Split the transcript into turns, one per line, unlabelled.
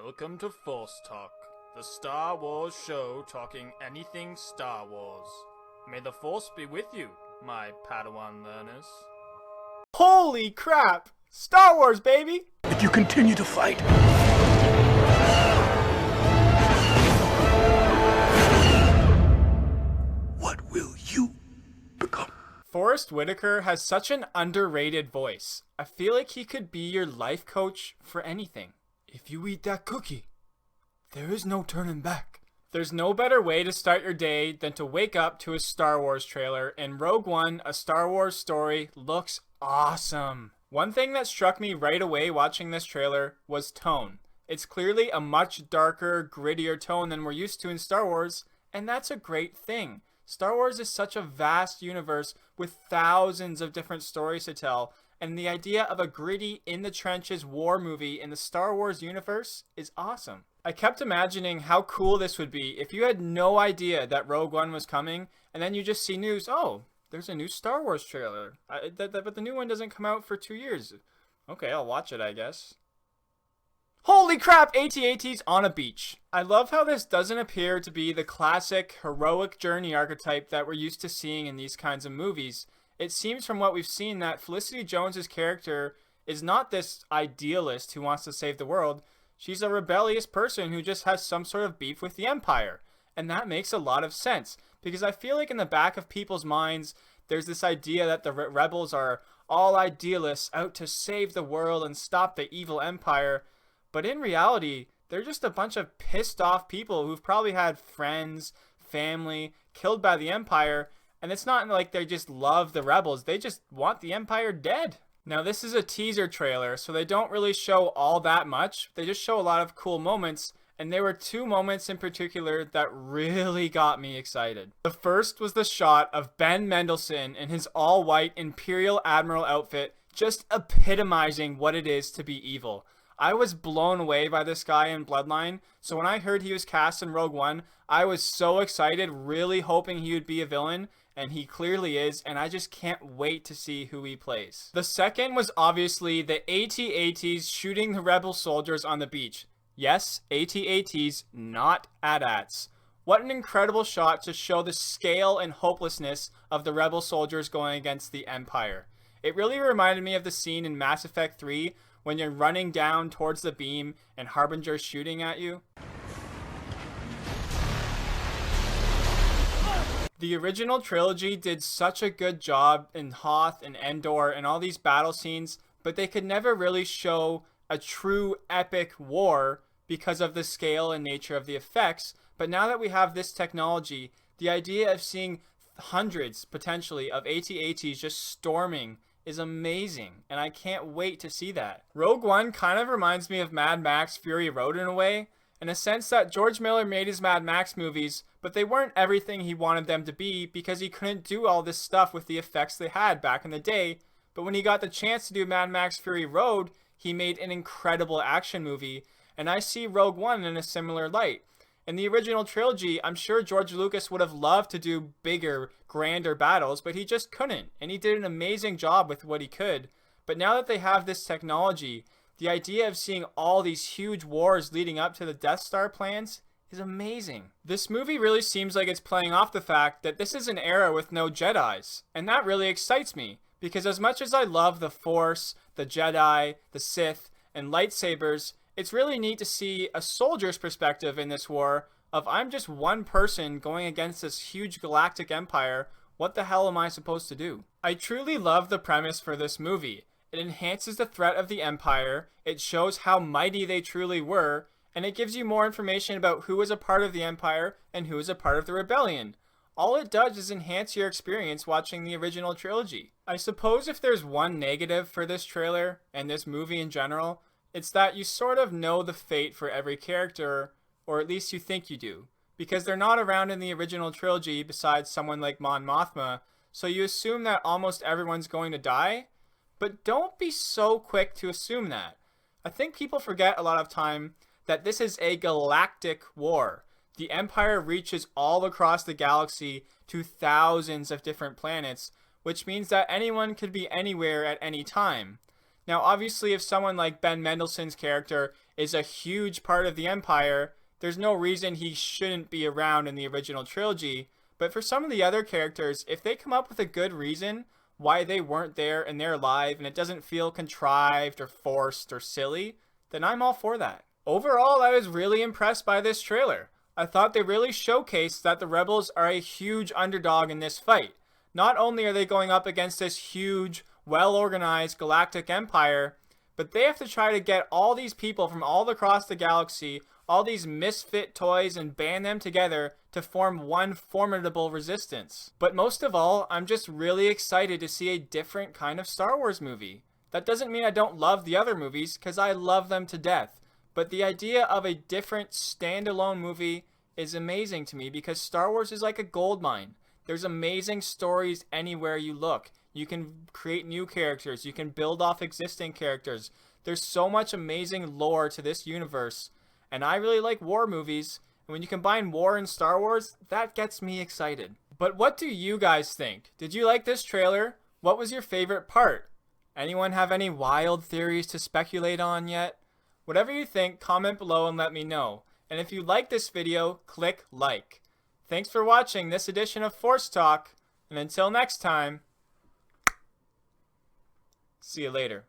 Welcome to Force Talk, the Star Wars show talking anything Star Wars. May the Force be with you, my Padawan learners.
Holy crap! Star Wars, baby!
If you continue to fight, what will you become?
Forrest Whitaker has such an underrated voice. I feel like he could be your life coach for anything. If you eat that cookie, there is no turning back. There's no better way to start your day than to wake up to a Star Wars trailer, and Rogue One, a Star Wars story, looks awesome. One thing that struck me right away watching this trailer was tone. It's clearly a much darker, grittier tone than we're used to in Star Wars, and that's a great thing. Star Wars is such a vast universe with thousands of different stories to tell, and the idea of a gritty, in-the-trenches war movie in the Star Wars universe is awesome. I kept imagining how cool this would be if you had no idea that Rogue One was coming, and then you just see news, oh, there's a new Star Wars trailer, but the new one doesn't come out for 2 years. Okay, I'll watch it, I guess. Holy crap, AT-ATs on a beach. I love how this doesn't appear to be the classic heroic journey archetype that we're used to seeing in these kinds of movies. It seems from what we've seen that Felicity Jones's character is not this idealist who wants to save the world. She's a rebellious person who just has some sort of beef with the Empire. And that makes a lot of sense, because I feel like in the back of people's minds, there's this idea that the rebels are all idealists out to save the world and stop the evil Empire. But in reality, they're just a bunch of pissed off people who've probably had friends, family, killed by the Empire, and it's not like they just love the rebels, they just want the Empire dead. Now this is a teaser trailer, so they don't really show all that much, they just show a lot of cool moments, and there were two moments in particular that really got me excited. The first was the shot of Ben Mendelsohn in his all-white Imperial Admiral outfit, just epitomizing what it is to be evil. I was blown away by this guy in Bloodline, so when I heard he was cast in Rogue One, I was so excited, really hoping he would be a villain, and he clearly is, and I just can't wait to see who he plays. The second was obviously the AT-ATs shooting the rebel soldiers on the beach. Yes, AT-ATs, not AT-ATs. What an incredible shot to show the scale and hopelessness of the rebel soldiers going against the Empire. It really reminded me of the scene in Mass Effect 3 when you're running down towards the beam and Harbinger's shooting at you. The original trilogy did such a good job in Hoth and Endor and all these battle scenes, but they could never really show a true epic war because of the scale and nature of the effects. But now that we have this technology, the idea of seeing hundreds, potentially, of AT-ATs just storming is amazing, and I can't wait to see that. Rogue One kind of reminds me of Mad Max Fury Road in a way, in a sense that George Miller made his Mad Max movies, but they weren't everything he wanted them to be because he couldn't do all this stuff with the effects they had back in the day. But when he got the chance to do Mad Max Fury Road, he made an incredible action movie, and I see Rogue One in a similar light. In the original trilogy, I'm sure George Lucas would have loved to do bigger, grander battles, but he just couldn't, and he did an amazing job with what he could. But now that they have this technology, the idea of seeing all these huge wars leading up to the Death Star plans is amazing. This movie really seems like it's playing off the fact that this is an era with no Jedis, and that really excites me, because as much as I love the Force, the Jedi, the Sith, and lightsabers, it's really neat to see a soldier's perspective in this war of I'm just one person going against this huge galactic empire, what the hell am I supposed to do? I truly love the premise for this movie. It enhances the threat of the Empire, it shows how mighty they truly were, and it gives you more information about who is a part of the Empire and who is a part of the Rebellion. All it does is enhance your experience watching the original trilogy. I suppose if there's one negative for this trailer, and this movie in general, it's that you sort of know the fate for every character, or at least you think you do, because they're not around in the original trilogy besides someone like Mon Mothma, so you assume that almost everyone's going to die. But don't be so quick to assume that. I think people forget a lot of time that this is a galactic war. The Empire reaches all across the galaxy to thousands of different planets, which means that anyone could be anywhere at any time. Now, obviously, if someone like Ben Mendelsohn's character is a huge part of the Empire, there's no reason he shouldn't be around in the original trilogy. But for some of the other characters, if they come up with a good reason why they weren't there and they're alive and it doesn't feel contrived or forced or silly, then I'm all for that. Overall, I was really impressed by this trailer. I thought they really showcased that the rebels are a huge underdog in this fight. Not only are they going up against this huge, well-organized galactic empire, but they have to try to get all these people from all across the galaxy, all these misfit toys, and band them together to form one formidable resistance. But most of all, I'm just really excited to see a different kind of Star Wars movie. That doesn't mean I don't love the other movies, because I love them to death. But the idea of a different standalone movie is amazing to me because Star Wars is like a gold mine. There's amazing stories anywhere you look. You can create new characters. You can build off existing characters. There's so much amazing lore to this universe. And I really like war movies. And when you combine war and Star Wars, that gets me excited. But what do you guys think? Did you like this trailer? What was your favorite part? Anyone have any wild theories to speculate on yet? Whatever you think, comment below and let me know. And if you like this video, click like. Thanks for watching this edition of Force Talk, and until next time, see you later.